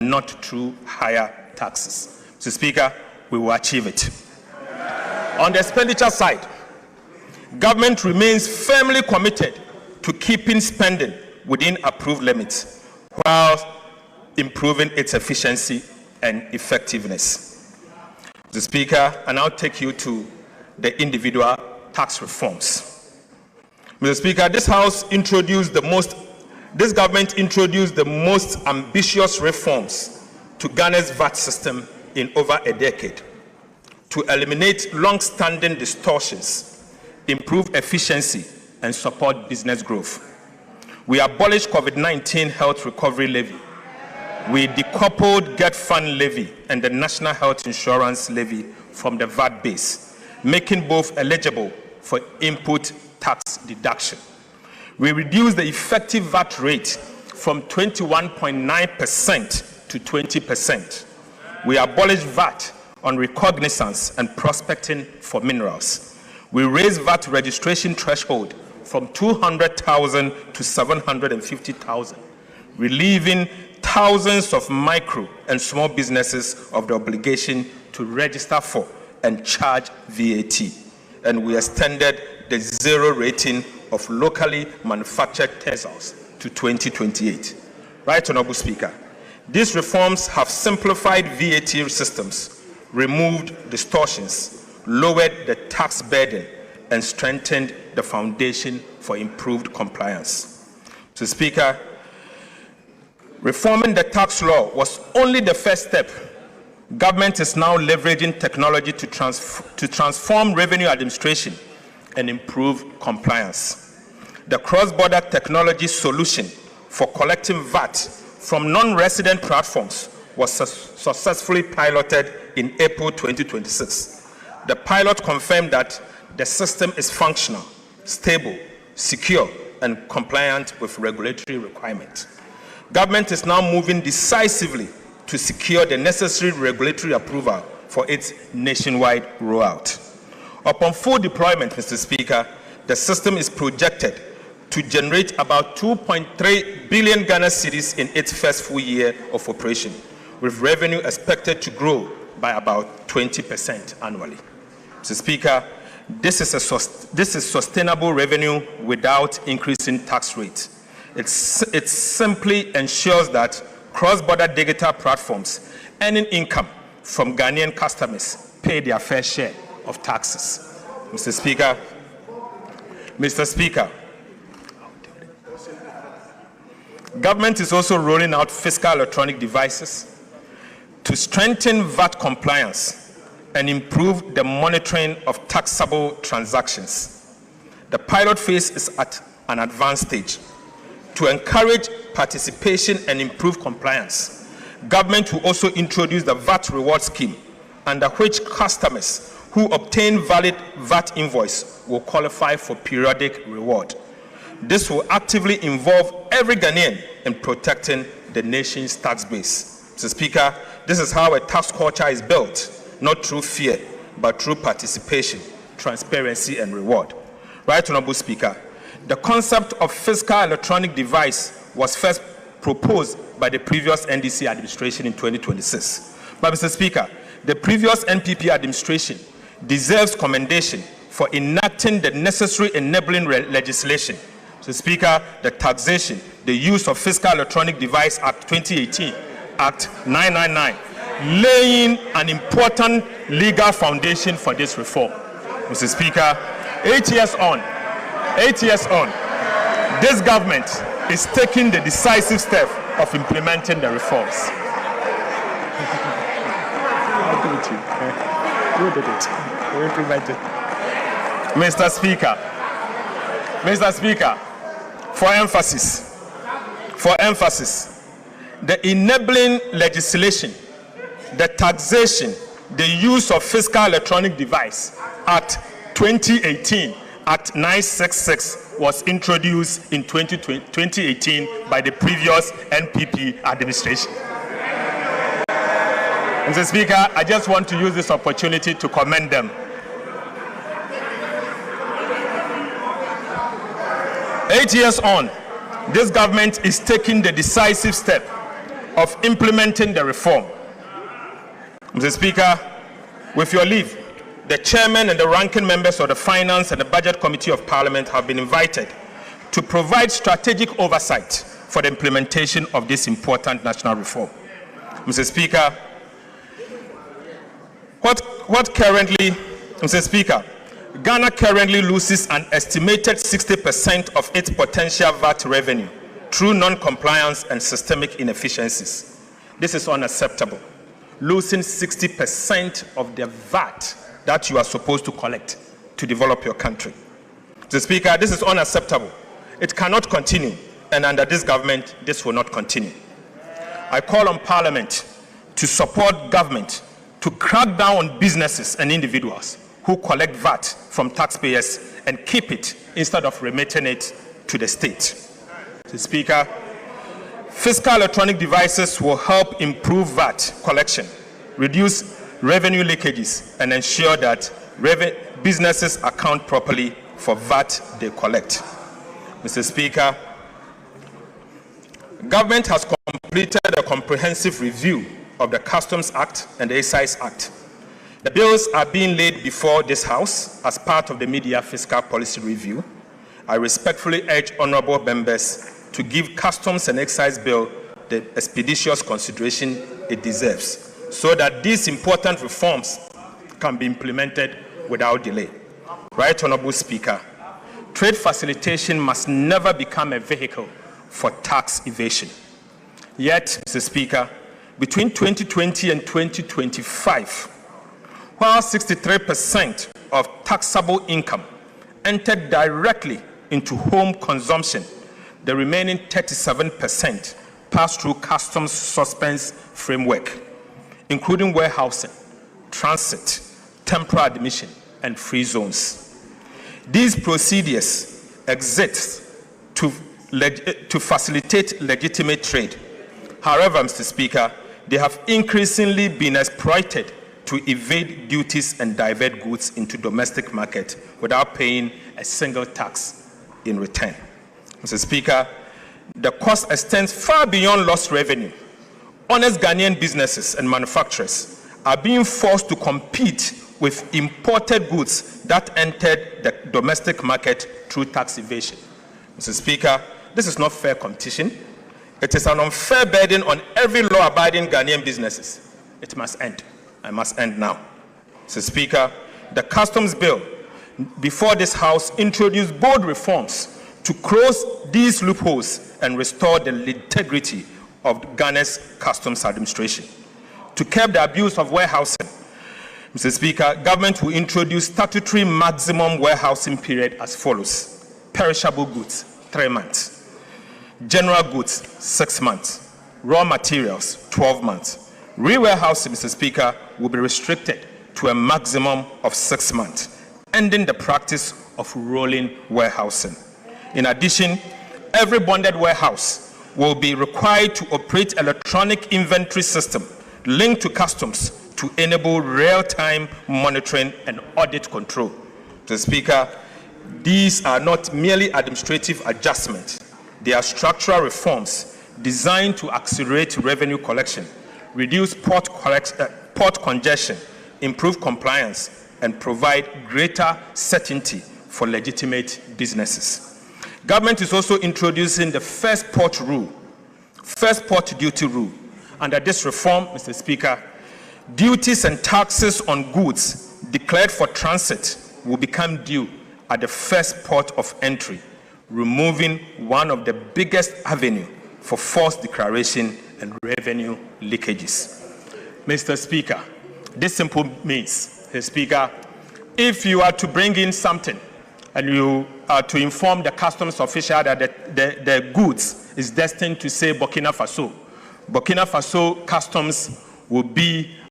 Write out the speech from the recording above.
not through higher taxes. Mr. Speaker, we will achieve it. On the expenditure side, government remains firmly committed to keeping spending within approved limits while improving its efficiency and effectiveness. Mr. Speaker, I now take you to the individual tax reforms. Mr. Speaker, this government introduced the most ambitious reforms to Ghana's VAT system in over a decade to eliminate long-standing distortions, improve efficiency, and support business growth. We abolished COVID-19 health recovery levy. We decoupled Get Fund levy and the National Health Insurance levy from the VAT base, making both eligible for input tax deduction. We reduced the effective VAT rate from 21.9% to 20%. We abolished VAT on recognizance and prospecting for minerals. We raised VAT registration threshold from 200,000 to 750,000, relieving thousands of micro and small businesses of the obligation to register for and charge VAT. And we extended the zero rating of locally manufactured textiles to 2028. Right, Honorable Speaker, these reforms have simplified VAT systems, removed distortions, lowered the tax burden, and strengthened the foundation for improved compliance. Mr. Speaker, reforming the tax law was only the first step. Government is now leveraging technology to transform revenue administration and improve compliance. The cross-border technology solution for collecting VAT from non-resident platforms was successfully piloted in April 2026. The pilot confirmed that the system is functional, stable, secure, and compliant with regulatory requirements. Government is now moving decisively to secure the necessary regulatory approval for its nationwide rollout. Upon full deployment, Mr. Speaker, the system is projected to generate about 2.3 billion Ghana cedis in its first full year of operation, with revenue expected to grow by about 20% annually. Mr. Speaker, this is sustainable revenue without increasing tax rates. It simply ensures that cross-border digital platforms earning income from Ghanaian customers pay their fair share of taxes. Mr. Speaker, government is also rolling out fiscal electronic devices to strengthen VAT compliance and improve the monitoring of taxable transactions. The pilot phase is at an advanced stage. To encourage participation and improve compliance, government will also introduce the VAT reward scheme, under which customers who obtain valid VAT invoice will qualify for periodic reward. This will actively involve every Ghanaian in protecting the nation's tax base. Mr. Speaker, this is how a tax culture is built, not through fear, but through participation, transparency, and reward. Right, Honorable Speaker, the concept of fiscal electronic device was first proposed by the previous NDC administration in 2026. But, Mr. Speaker, the previous NPP administration deserves commendation for enacting the necessary enabling legislation. Mr. Speaker, the taxation, the use of Fiscal Electronic Device Act 2018, Act 999, laying an important legal foundation for this reform. Mr. Speaker, 8 years on, this government is taking the decisive step of implementing the reforms. You did it. You implemented. Mr. Speaker, for emphasis, the enabling legislation, the taxation, the use of Fiscal Electronic Device Act 2018, Act 966, was introduced in 2018 by the previous NPP administration. Mr. Speaker, I just want to use this opportunity to commend them. 8 years on, this government is taking the decisive step of implementing the reform. Mr. Speaker, with your leave, the chairman and the ranking members of the Finance and the Budget Committee of Parliament have been invited to provide strategic oversight for the implementation of this important national reform. Mr. Speaker, Mr. Speaker, Ghana currently loses an estimated 60% of its potential VAT revenue through non-compliance and systemic inefficiencies. This is unacceptable. Losing 60% of the VAT that you are supposed to collect to develop your country. Mr. Speaker, this is unacceptable. It cannot continue, and under this government, this will not continue. I call on Parliament to support government to crack down on businesses and individuals who collect VAT from taxpayers and keep it instead of remitting it to the state. Mr. Speaker, fiscal electronic devices will help improve VAT collection, reduce revenue leakages, and ensure that businesses account properly for VAT they collect. Mr. Speaker, government has completed a comprehensive review of the Customs Act and the Excise Act. The bills are being laid before this House as part of the mid-year fiscal policy review. I respectfully urge honourable members to give Customs and Excise Bill the expeditious consideration it deserves, so that these important reforms can be implemented without delay. Right Honourable Speaker, trade facilitation must never become a vehicle for tax evasion. Yet, Mr. Speaker, between 2020 and 2025, while 63% of taxable income entered directly into home consumption, the remaining 37% passed through customs suspense framework, including warehousing, transit, temporary admission, and free zones. These procedures exist to facilitate legitimate trade. However, Mr. Speaker, they have increasingly been exploited to evade duties and divert goods into domestic market without paying a single tax in return. Mr. Speaker, the cost extends far beyond lost revenue. Honest Ghanaian businesses and manufacturers are being forced to compete with imported goods that entered the domestic market through tax evasion. Mr. Speaker, this is not fair competition. It is an unfair burden on every law-abiding Ghanaian businesses. It must end. I must end now. Mr. Speaker, the Customs Bill before this House introduced bold reforms to close these loopholes and restore the integrity of Ghana's customs administration. To curb the abuse of warehousing, Mr. Speaker, government will introduce statutory maximum warehousing period as follows: perishable goods, 3 months; general goods, 6 months; raw materials, 12 months. Re-warehousing, Mr. Speaker, will be restricted to a maximum of 6 months, ending the practice of rolling warehousing. In addition, every bonded warehouse will be required to operate electronic inventory system linked to customs to enable real-time monitoring and audit control. Mr. Speaker, these are not merely administrative adjustments. They are structural reforms designed to accelerate revenue collection, reduce port congestion, improve compliance, and provide greater certainty for legitimate businesses. Government is also introducing the first port duty rule. Under this reform, Mr. Speaker, duties and taxes on goods declared for transit will become due at the first port of entry, removing one of the biggest avenues for false declaration and revenue leakages. Mr. Speaker, this simply means, Mr. Speaker, if you are to bring in something and you are to inform the customs official that the goods is destined to say Burkina Faso, Burkina Faso customs will be